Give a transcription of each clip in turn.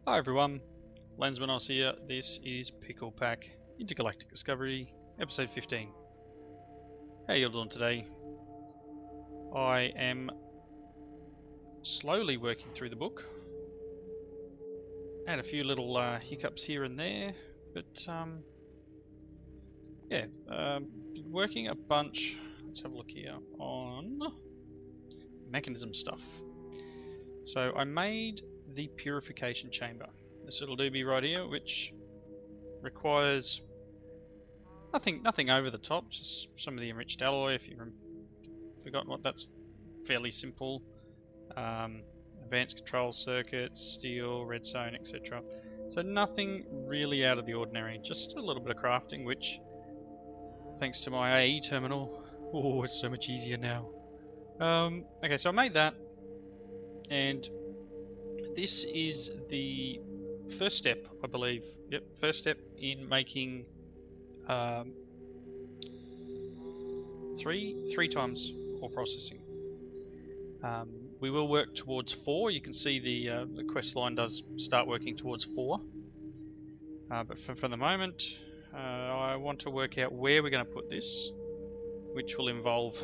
Hi everyone, Lensmanos here. This is Pickle Pack Intergalactic Discovery, episode 15. How you all doing today? I am slowly working through the book. Had a few little hiccups here and there, but working a bunch. Let's have a look here on Mekanism stuff. So I made the purification chamber. This little doobie right here, which requires nothing over the top, just some of the enriched alloy. If you've forgotten what that's, fairly simple. Advanced control circuits, steel, redstone, etc. So nothing really out of the ordinary, just a little bit of crafting, which, thanks to my AE terminal, oh, it's so much easier now. Okay, so I made that, and this is the first step, I believe. Yep, first step in making three times ore processing. We will work towards 4. You can see the quest line does start working towards 4. But for the moment, I want to work out where we're going to put this, which will involve,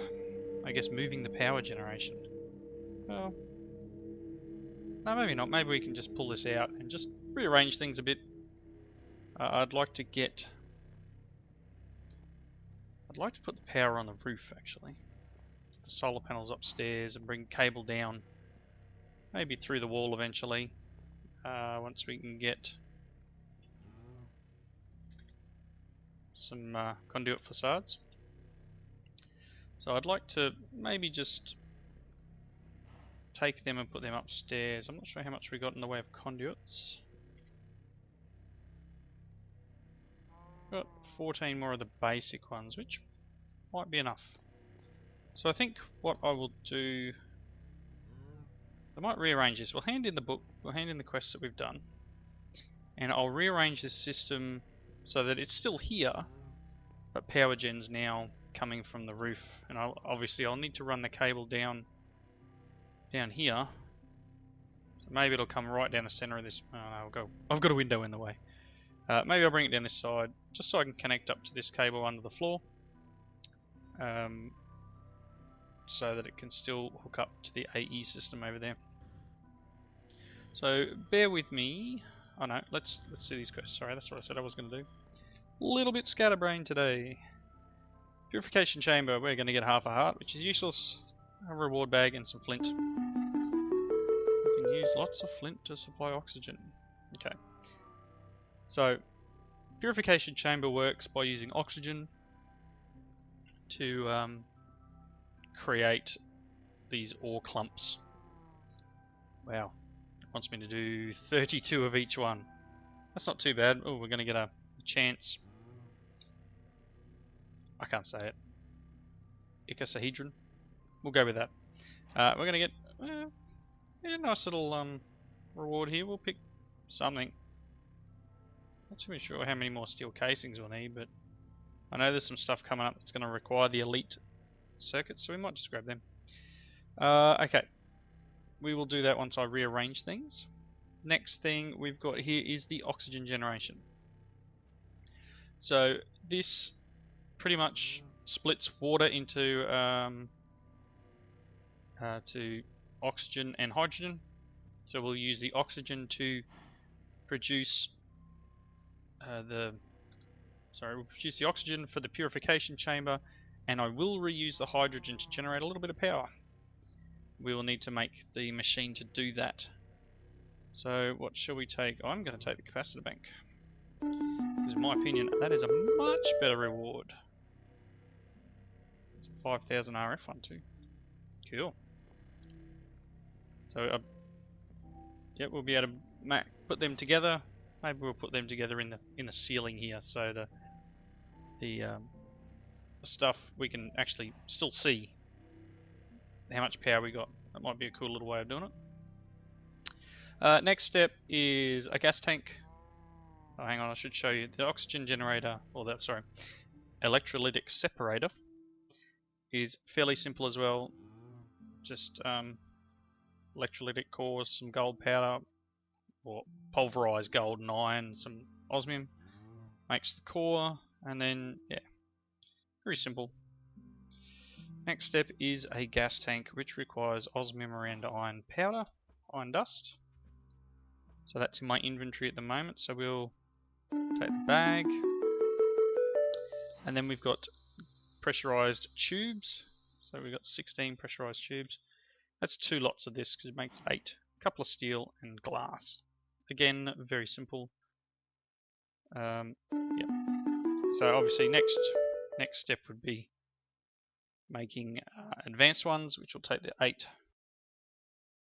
I guess, moving the power generation. Well, no, maybe not. Maybe we can just pull this out and just rearrange things a bit. I'd like to put the power on the roof, actually. The solar panels upstairs and bring cable down, maybe through the wall eventually, once we can get some conduit facades. So I'd like to maybe just take them and put them upstairs. I'm not sure how much we got in the way of conduits. Got 14 more of the basic ones, which might be enough. So I think what I will do, I might rearrange this. We'll hand in the book, we'll hand in the quests that we've done, and I'll rearrange this system so that it's still here, but power gen's now coming from the roof. And I'll need to run the cable down here. So maybe it'll come right down the center of this. Oh no, I've got a window in the way. Maybe I'll bring it down this side, just so I can connect up to this cable under the floor. So that it can still hook up to the AE system over there. So bear with me. Oh no, let's do these quests. Sorry, that's what I said I was going to do. A little bit scatterbrained today. Purification chamber, we're going to get half a heart, which is useless. A reward bag and some flint. We can use lots of flint to supply oxygen. Okay. So, purification chamber works by using oxygen to create these ore clumps. Wow, it wants me to do 32 of each one. That's not too bad. Oh, we're going to get a chance. I can't say it. Icosahedron. We'll go with that. We're going to get a nice little reward here. We'll pick something. Not too sure how many more steel casings we'll need, but I know there's some stuff coming up that's going to require the elite circuits, so we might just grab them. Okay, we will do that once I rearrange things. Next thing we've got here is the oxygen generation. So this pretty much splits water into to oxygen and hydrogen. So we'll use the oxygen to produce we'll produce the oxygen for the purification chamber, and I will reuse the hydrogen to generate a little bit of power. We will need to make the machine to do that. So what shall we take? Oh, I'm going to take the capacitor bank, because in my opinion that is a much better reward. It's 5,000 RF one too. Cool. So yeah, we'll be able to put them together. Maybe we'll put them together in the ceiling here, so the stuff we can actually still see how much power we got. That might be a cool little way of doing it. Next step is a gas tank. Oh, hang on, I should show you the oxygen generator, or the electrolytic separator is fairly simple as well. Just electrolytic cores, some gold powder, or pulverized gold and iron, some osmium, makes the core, and then, yeah, very simple. Next step is a gas tank, which requires osmium and iron powder, iron dust. So that's in my inventory at the moment, so we'll take the bag. And then we've got pressurized tubes. So we've got 16 pressurized tubes. That's 2 lots of this because it makes 8. A couple of steel and glass. Again, very simple. Yeah. So obviously next step would be making advanced ones, which will take the 8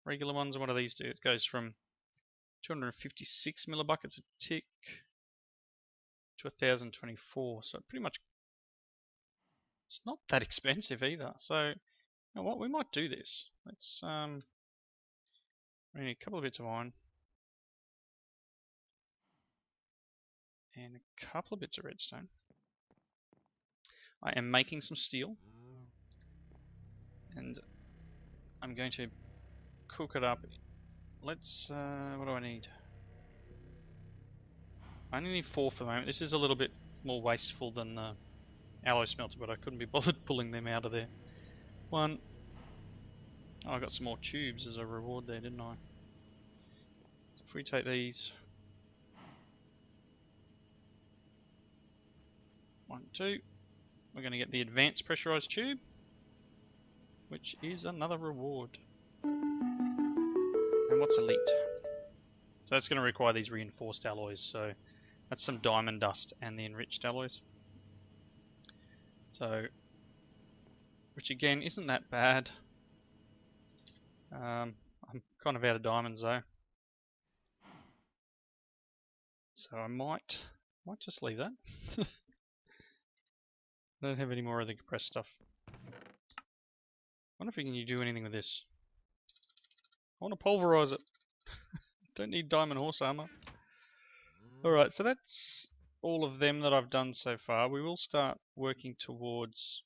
regular ones. And what do these do? It goes from 256 millibuckets a tick to 1024. So pretty much it's not that expensive either. So you know what, we might do this. Let's we need a couple of bits of iron and a couple of bits of redstone. I am making some steel and I'm going to cook it up. Let's what do I need? I only need 4 for the moment. This is a little bit more wasteful than the alloy smelter, but I couldn't be bothered pulling them out of there. 1. Oh, I got some more tubes as a reward there, didn't I? So if we take these, 1, 2, we're going to get the advanced pressurized tube, which is another reward. And what's elite? So that's going to require these reinforced alloys. So that's some diamond dust and the enriched alloys. So, which again isn't that bad. I'm kind of out of diamonds though, so I might just leave that. I don't have any more of the compressed stuff. I wonder if we can do anything with this. I want to pulverize it. Don't need diamond horse armor. Alright, so that's all of them that I've done so far. We will start working towards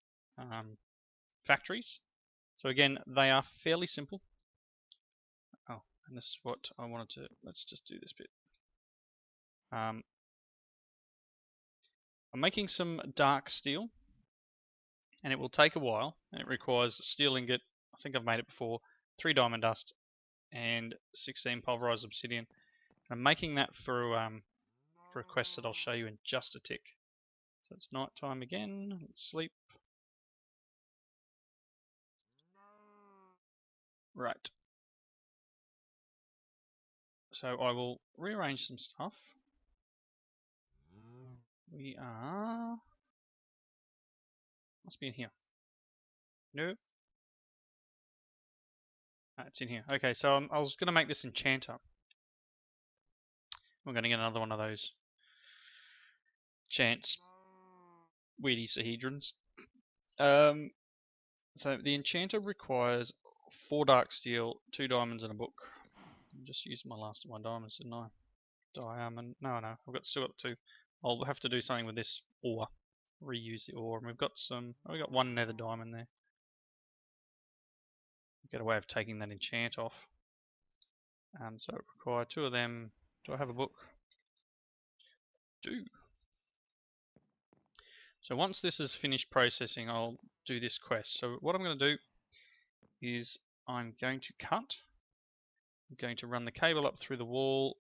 factories. So again, they are fairly simple. Oh, and this is what I wanted to, let's just do this bit. I'm making some dark steel, and it will take a while, and it requires a steel ingot. I think I've made it before, 3 diamond dust, and 16 pulverized obsidian. And I'm making that for a quest that I'll show you in just a tick. So it's night time again. Let's sleep. Right. So I will rearrange some stuff. We are... must be in here. No. It's in here. Okay, so I was going to make this enchanter. We're going to get another one of those chance weirdy sahedrons. So the enchanter requires 4 dark steel, 2 diamonds, and a book. I just used my last of my diamonds, didn't I? Diamond. No, I've still got 2. I'll have to do something with this ore. Reuse the ore. And we've got 1 nether diamond there. Get a way of taking that enchant off. So it requires 2 of them. Do I have a book? Do. So once this is finished processing, I'll do this quest. So what I'm going to do is I'm going to cut. I'm going to run the cable up through the wall,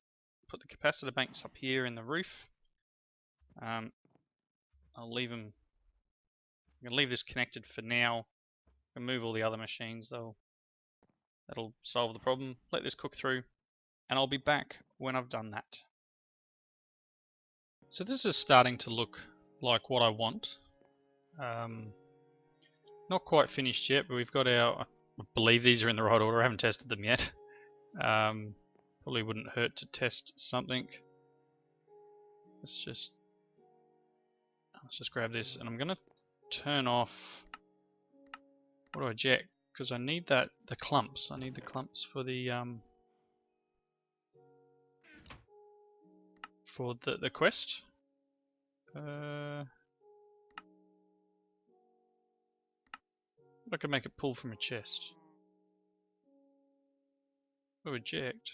put the capacitor banks up here in the roof. I'll leave them. I'm going to leave this connected for now. And move all the other machines. That'll solve the problem. Let this cook through, and I'll be back when I've done that. So this is starting to look like what I want. Not quite finished yet, but we've got I believe these are in the right order. I haven't tested them yet. Probably wouldn't hurt to test something. Let's just grab this, and I'm gonna turn off. What do I eject? Because I need the clumps. I need the clumps for the quest. I can make it pull from a chest. Oh, eject.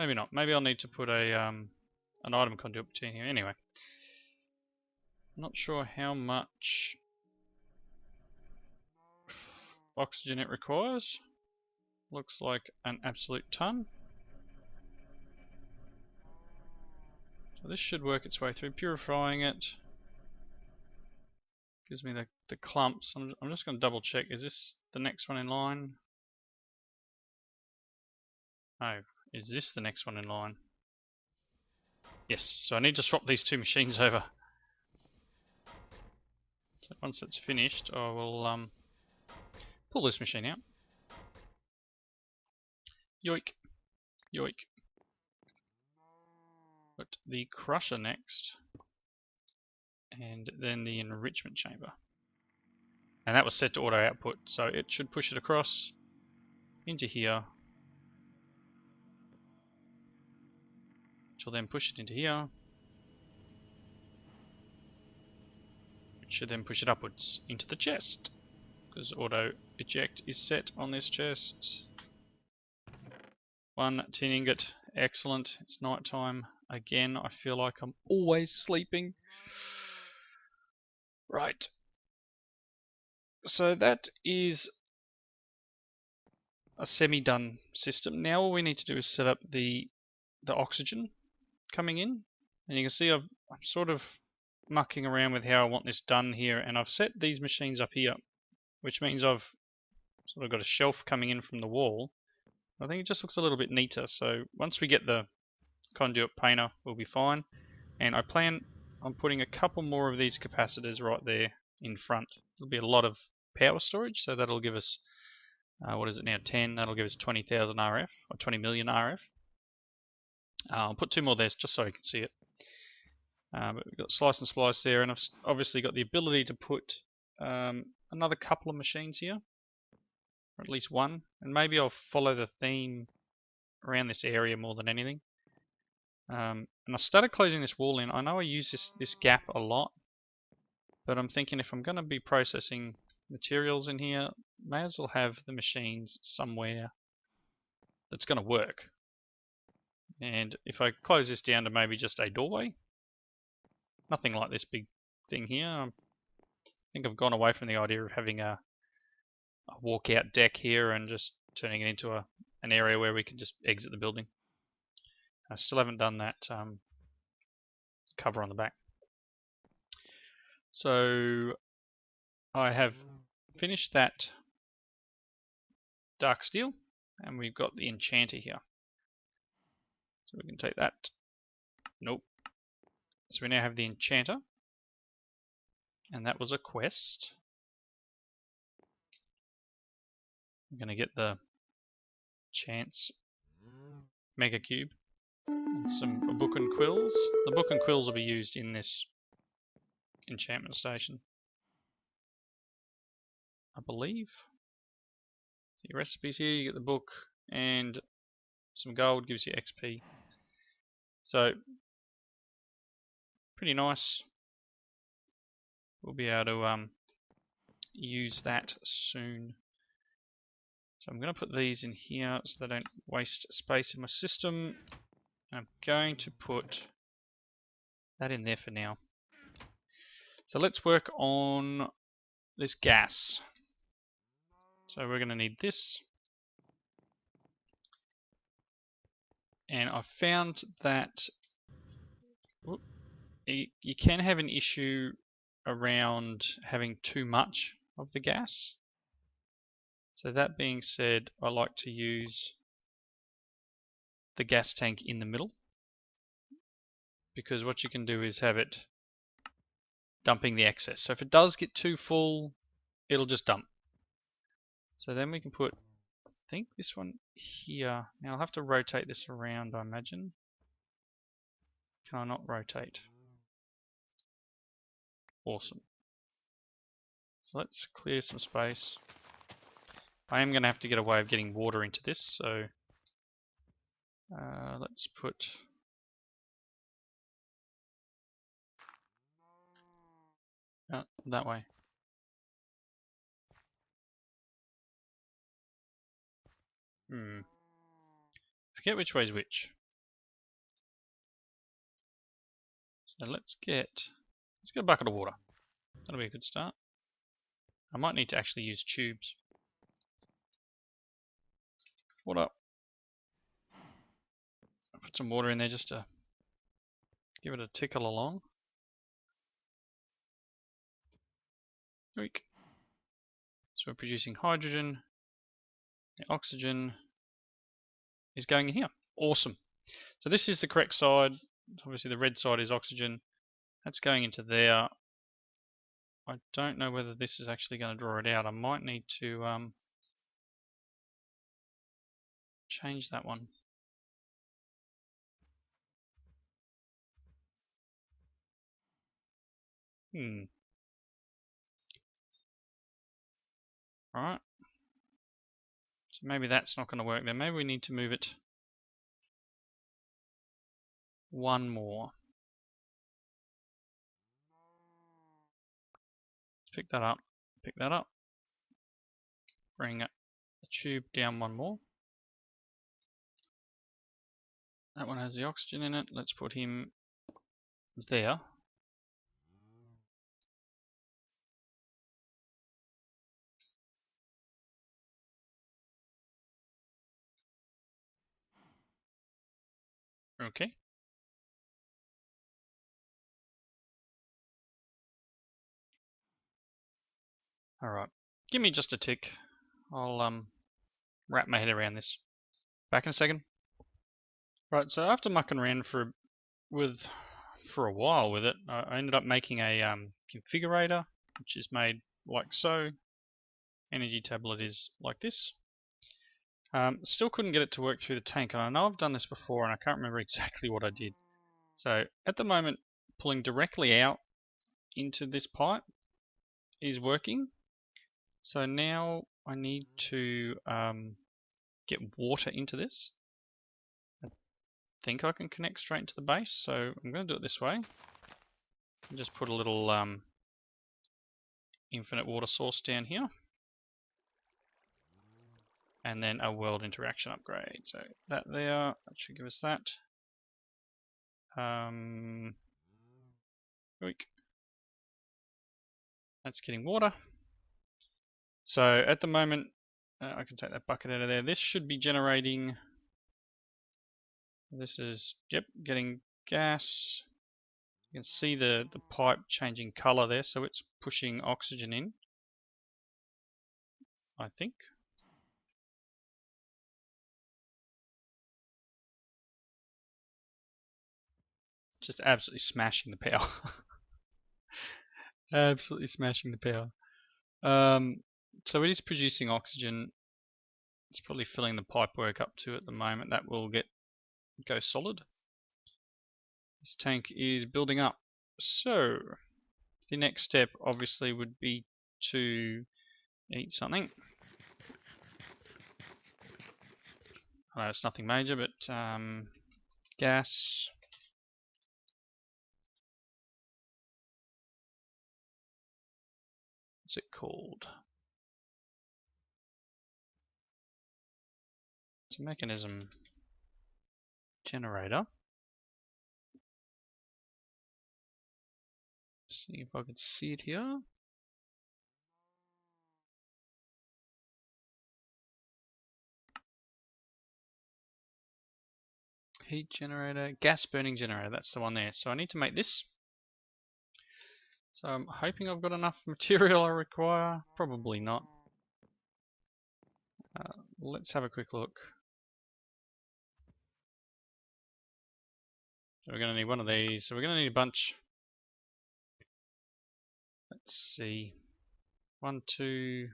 Maybe not. Maybe I'll need to put a an item conduit between here. Anyway, not sure how much oxygen it requires. Looks like an absolute ton. So this should work its way through. Purifying it gives me the clumps. I'm just going to double check. Is this the next one in line? No. Is this the next one in line? Yes. So I need to swap these two machines over. So once it's finished, I will pull this machine out. Yoink. Yoink. Put the crusher next. And then the enrichment chamber. And that was set to auto output, so it should push it across into here. Which will then push it into here. Which should then push it upwards into the chest. Because auto eject is set on this chest. 1 tin ingot. Excellent. It's night time. Again, I feel like I'm always sleeping. Right. So that is a semi-done system. Now all we need to do is set up the oxygen coming in. And you can see I'm sort of mucking around with how I want this done here. And I've set these machines up here, which means I've sort of got a shelf coming in from the wall. I think it just looks a little bit neater. So once we get the conduit painter, we'll be fine. And I plan on putting a couple more of these capacitors right there in front. There'll be a lot of power storage, so that'll give us, what is it now, 10, that'll give us 20,000 RF, or 20 million RF. I'll put 2 more there just so you can see it. But we've got slice and splice there, and I've obviously got the ability to put another couple of machines here, or at least one, and maybe I'll follow the theme around this area more than anything. And I started closing this wall in. I know I use this gap a lot, but I'm thinking if I'm going to be processing materials in here, may as well have the machines somewhere that's going to work. And if I close this down to maybe just a doorway, nothing like this big thing here. I think I've gone away from the idea of having a walkout deck here and just turning it into an area where we can just exit the building. I still haven't done that cover on the back. So I have finished that dark steel, and we've got the enchanter here. So we can take that. Nope. So we now have the enchanter, and that was a quest. I'm going to get the chance mega cube and some book and quills. The book and quills will be used in this enchantment station, I believe. So your recipes here, you get the book, and some gold gives you XP. So pretty nice. We'll be able to use that soon. So I'm going to put these in here so they don't waste space in my system. I'm going to put that in there for now. So let's work on this gas. So we're going to need this. And I found that you can have an issue around having too much of the gas. So that being said, I like to use the gas tank in the middle, because what you can do is have it dumping the excess. So if it does get too full, it'll just dump. So then we can put, I think, this one here. Now I'll have to rotate this around, I imagine. Can I not rotate? Awesome. So let's clear some space. I am going to have to get a way of getting water into this, so let's put that way. Forget which way is which. So let's get a bucket of water. That'll be a good start. I might need to actually use tubes. Water. Put some water in there just to give it a tickle along. Weak. So we're producing hydrogen. The oxygen is going in here. Awesome. So this is the correct side. Obviously the red side is oxygen. That's going into there. I don't know whether this is actually going to draw it out. I might need to change that one. Alright. So maybe that's not going to work there. Maybe we need to move it one more. Let's pick that up. Pick that up. Bring the tube down one more. That one has the oxygen in it. Let's put him there. Okay. Alright. Give me just a tick. I'll wrap my head around this. Back in a second. Right, so after mucking around for a while with it, I ended up making a configurator, which is made like so. Energy tablet is like this. Still couldn't get it to work through the tank, and I know I've done this before and I can't remember exactly what I did. So at the moment, pulling directly out into this pipe is working. So now I need to get water into this. I think I can connect straight into the base, so I'm going to do it this way. And just put a little infinite water source down here. And then a world interaction upgrade. So that there, that should give us that. That's getting water. So at the moment, I can take that bucket out of there. This should be generating. This is, yep, getting gas. You can see the pipe changing color there, so it's pushing oxygen in, I think. Just absolutely smashing the power. Absolutely smashing the power. So it is producing oxygen. It's probably filling the pipework up to at the moment. That will go solid. This tank is building up. So the next step obviously would be to eat something. I know it's nothing major, but gas. What's it called? It's a Mekanism generator. See if I can see it here. Heat generator, gas burning generator, that's the one there. So I need to make this. So I'm hoping I've got enough material I require. Probably not. Let's have a quick look. So we're going to need one of these. So we're going to need a bunch. Let's see. 1, 2,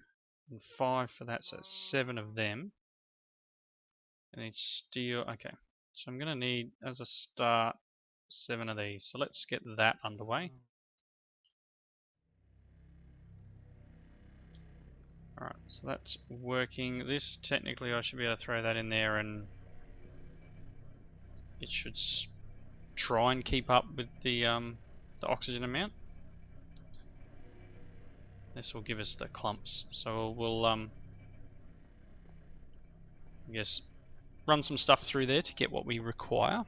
and 5 for that. So 7 of them. I need steel. Okay. So I'm going to need, as a start, 7 of these. So let's get that underway. Alright, so that's working. This, technically, I should be able to throw that in there and it should try and keep up with the oxygen amount. This will give us the clumps. So we'll I guess run some stuff through there to get what we require.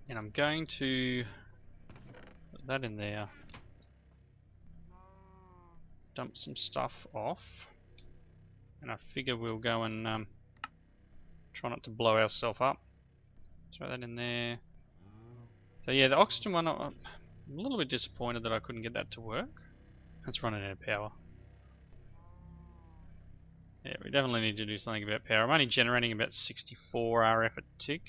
And I'm going to put that in there. Dump some stuff off. And I figure we'll go and try not to blow ourselves up. Throw that in there. So yeah, the oxygen one, I'm a little bit disappointed that I couldn't get that to work. It's running out of power. Yeah, we definitely need to do something about power. I'm only generating about 64 RF a tick,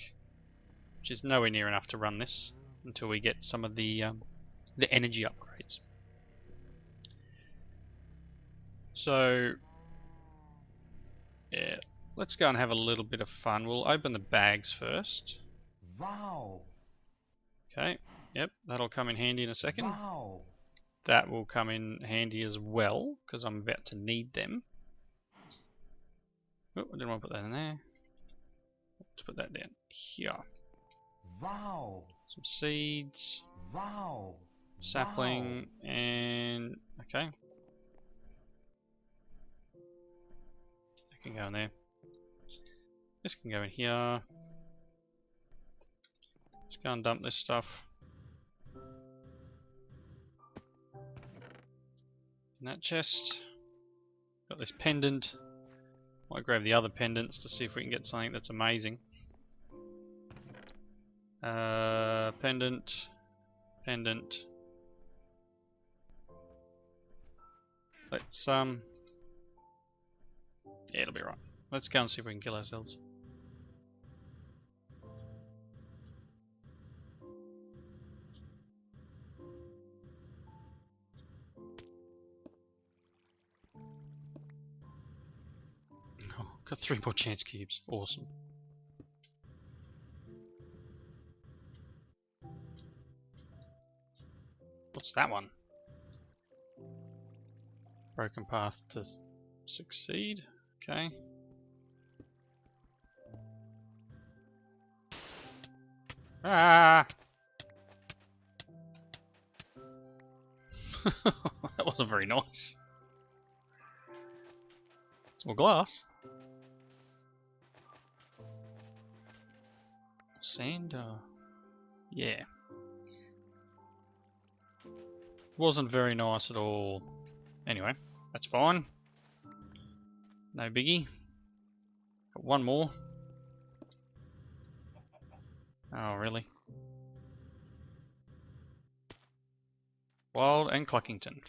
which is nowhere near enough to run this until we get some of the energy upgrades. So yeah, let's go and have a little bit of fun. We'll open the bags first. Wow. Okay, yep, that'll come in handy in a second. Wow. That will come in handy as well, because I'm about to need them. Oh, I didn't want to put that in there. Let's put that down here. Wow. Some seeds. Wow. Sapling, wow. And okay. That can go in there. This can go in here. Let's go and dump this stuff. In that chest. Got this pendant. Might grab the other pendants to see if we can get something that's amazing. Pendant. Pendant. Let's yeah, it'll be right. Let's go and see if we can kill ourselves. Oh, got 3 more chance cubes. Awesome. What's that one? Broken path to succeed. Okay. Ah! That wasn't very nice. It's more glass. Sand? Yeah. Wasn't very nice at all. Anyway, that's fine. No biggie. Got one more. Oh, really? Wild and Cluckington.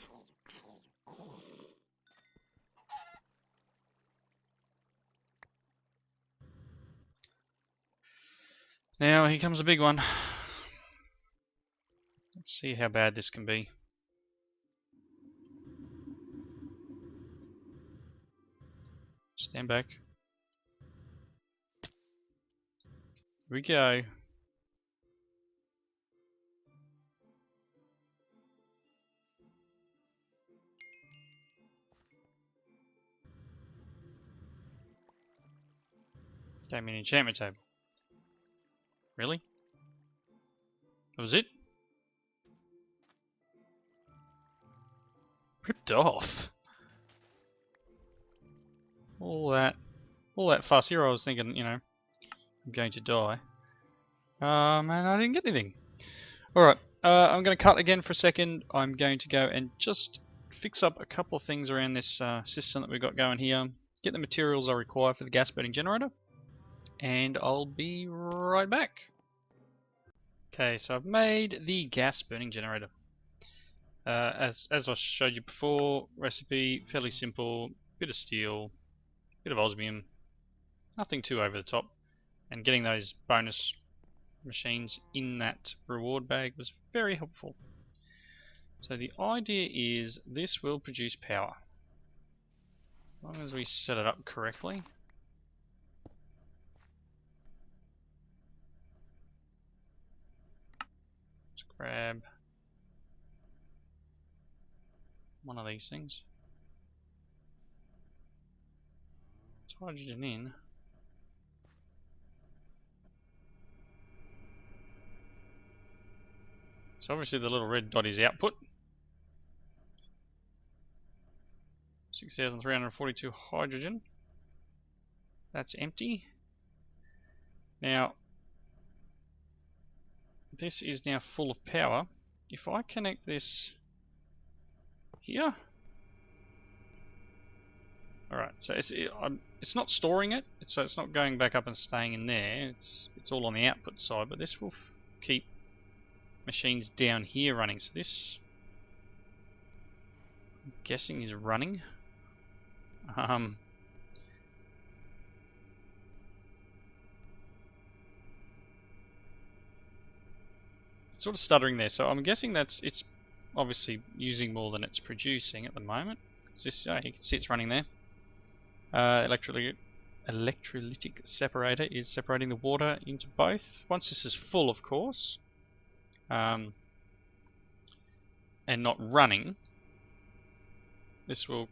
Now, here comes a big one. Let's see how bad this can be. Stand back. Here we go. Gave me an enchantment table. Really? That was it? Ripped off. All that fuss here, I was thinking, you know, I'm going to die. And I didn't get anything. Alright, I'm going to cut again for a second. I'm going to go and just fix up a couple of things around this system that we've got going here. Get the materials I require for the gas burning generator. And I'll be right back. Okay, so I've made the gas burning generator. As I showed you before, recipe, fairly simple, bit of steel, bit of osmium, nothing too over the top, and getting those bonus machines in that reward bag was very helpful. So the idea is this will produce power, as long as we set it up correctly. Let's grab one of these things. It's hydrogen in. So obviously the little red dot is output. 6,342 hydrogen. That's empty. Now, this is now full of power. If I connect this here, alright, so it's not storing it, so it's not going back up and staying in there. It's all on the output side, but this will keep machines down here running. So this, I'm guessing, is running. It's sort of stuttering there, so I'm guessing it's obviously using more than it's producing at the moment. So this, you can see it's running there. Electrolytic separator is separating the water into both. Once this is full, of course, and not running, this will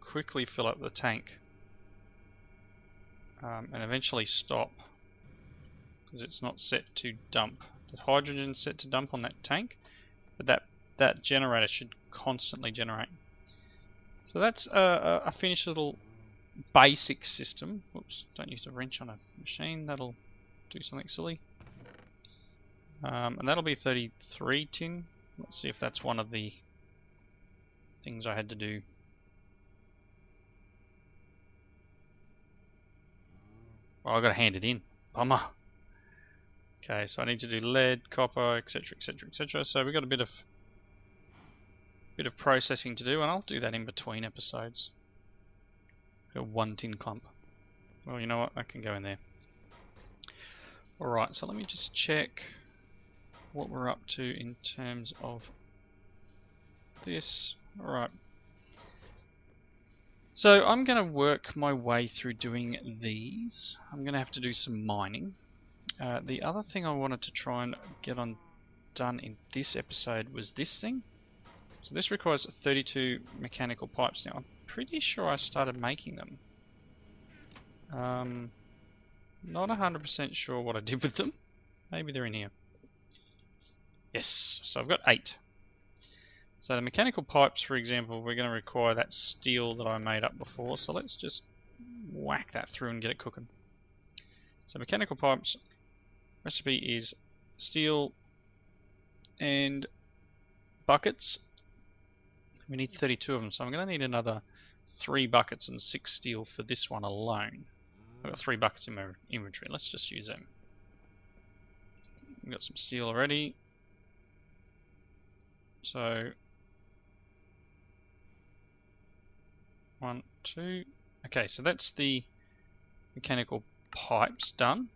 quickly fill up the tank and eventually stop because it's not set to dump. The hydrogen is set to dump on that tank, but that generator should constantly generate. So that's a finished little basic system. Whoops, don't use a wrench on a machine, that'll do something silly. And that'll be 33 tin. Let's see if that's one of the things I had to do. Well, I've got to hand it in. Bummer. Okay, so I need to do lead, copper, etc, etc, etc. So we've got a bit of processing to do, and I'll do that in between episodes. Got 1 tin clump. Well, you know what? I can go in there. Alright, so let me just check what we're up to in terms of this. Alright. So I'm going to work my way through doing these. I'm going to have to do some mining. The other thing I wanted to try and get done in this episode was this thing. So this requires 32 mechanical pipes. Now I'm pretty sure I started making them. Not 100% sure what I did with them. Maybe they're in here. Yes, so I've got 8. So the mechanical pipes, for example, we're going to require that steel that I made up before. So let's just whack that through and get it cooking. So mechanical pipes, recipe is steel and buckets. We need 32 of them, so I'm going to need another 3 buckets and 6 steel for this one alone. I've got 3 buckets in my inventory. Let's just use them. We've got some steel already. So 1, 2. Okay, so that's the mechanical pipes done.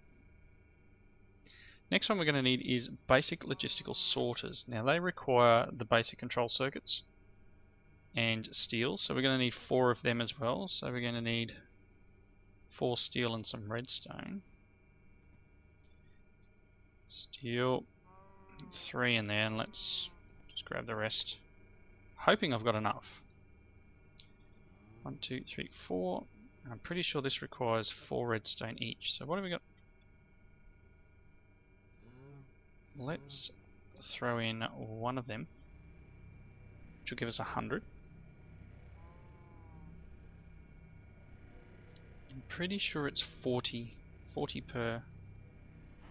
Next one we're going to need is basic logistical sorters. Now they require the basic control circuits and steel, so we're going to need 4 of them as well. So we're going to need 4 steel and some redstone. Steel, 3 in there, and let's just grab the rest. Hoping I've got enough. 1, 2, 3, 4. I'm pretty sure this requires 4 redstone each. So what have we got? Let's throw in 1 of them, which will give us 100. I'm pretty sure it's 40 per.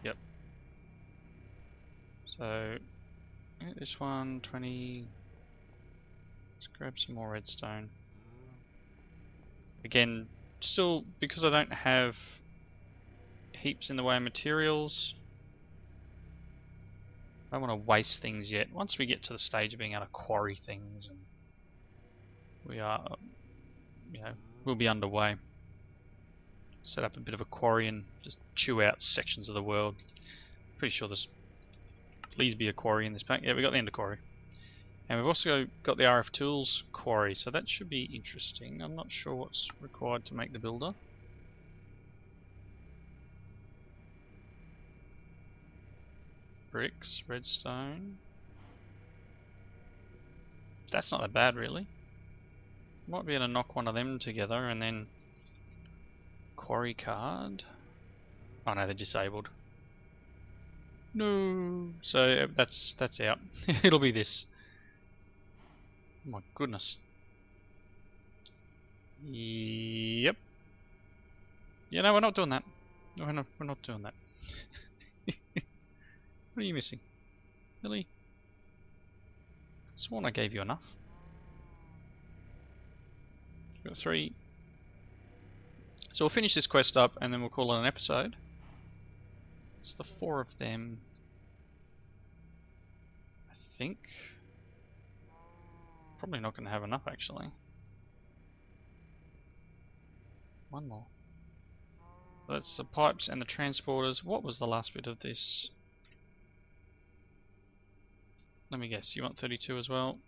Yep. So this one, 20. Let's grab some more redstone. Again, still, because I don't have heaps in the way of materials, I don't want to waste things yet. Once we get to the stage of being able to quarry things, and we are, we'll be underway. Set up a bit of a quarry and just chew out sections of the world. Pretty sure there's please be a quarry in this pack. Yeah, we got the ender quarry. And we've also got the RF tools quarry, so that should be interesting. I'm not sure what's required to make the builder. Bricks, redstone. That's not that bad, really. Might be able to knock one of them together and then quarry card. Oh no, they're disabled. No. So that's out. It'll be this. Oh my goodness. Yep. Yeah, no, we're not doing that. No, we're not doing that. What are you missing? Really? Sworn I gave you enough. Got 3. So we'll finish this quest up and then we'll call it an episode. It's the 4 of them. I think. Probably not going to have enough actually. One more. That's the pipes and the transporters. What was the last bit of this? Let me guess, you want 32 as well?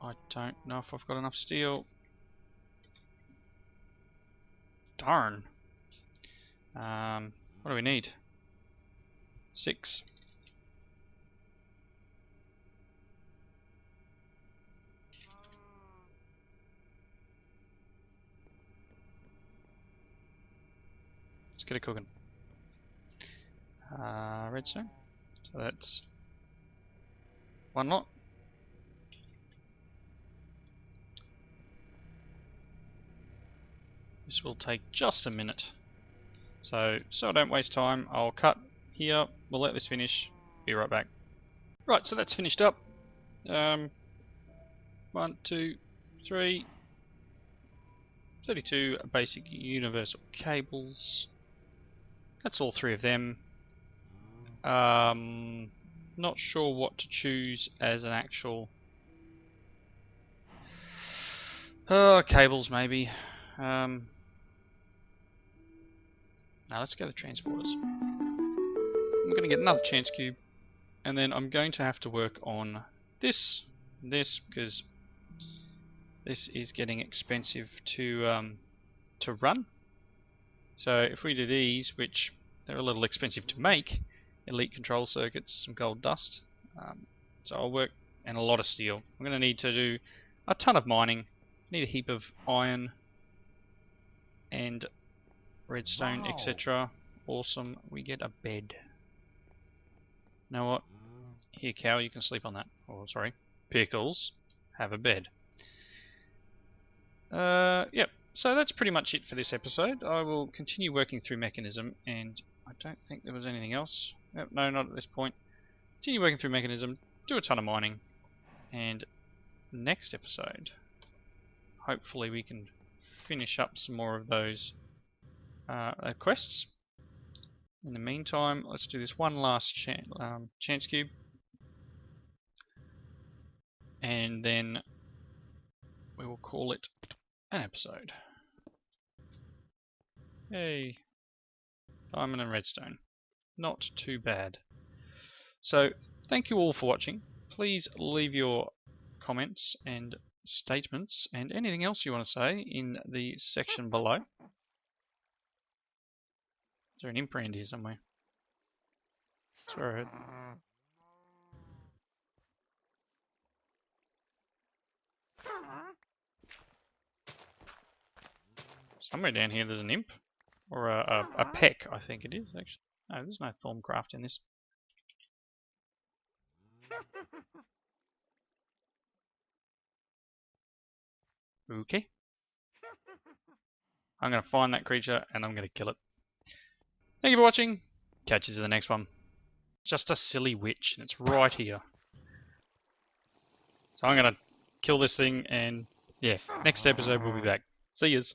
I don't know if I've got enough steel. Darn. What do we need? 6. Let's get it cooking. Redstone. So that's 1 lot. This will take just a minute. So I don't waste time, I'll cut here, we'll let this finish, be right back. Right, so that's finished up. 1, 2, 3, 32 basic universal cables. That's all 3 of them. Not sure what to choose as an actual... cables maybe. Now let's go to transporters. I'm going to get another chance cube, and then I'm going to have to work on this, because this is getting expensive to run. So if we do these, which they're a little expensive to make, elite control circuits, some gold dust. So I'll work, and a lot of steel. I'm going to need to do a ton of mining. Need a heap of iron and redstone, Wow. etc. Awesome. We get a bed. You know what? Here, cow, you can sleep on that. Oh, sorry. Pickles, have a bed. Yep. So that's pretty much it for this episode. I will continue working through Mekanism, and I don't think there was anything else. Yep, no, not at this point. Continue working through Mekanism, do a ton of mining, and next episode, hopefully we can finish up some more of those quests. In the meantime, let's do this one last chance cube, and then we will call it an episode. Yay! Diamond and redstone. Not too bad. So, thank you all for watching. Please leave your comments and statements and anything else you want to say in the section below. Is there an imp around here somewhere? That's where I heard. Somewhere down here there's an imp. Or a peck, I think it is, actually. No, there's no Thorncraft in this. Okay. I'm going to find that creature and I'm going to kill it. Thank you for watching. Catch you in the next one. Just a silly witch, and it's right here. So I'm going to kill this thing, and yeah, next episode we'll be back. See yous.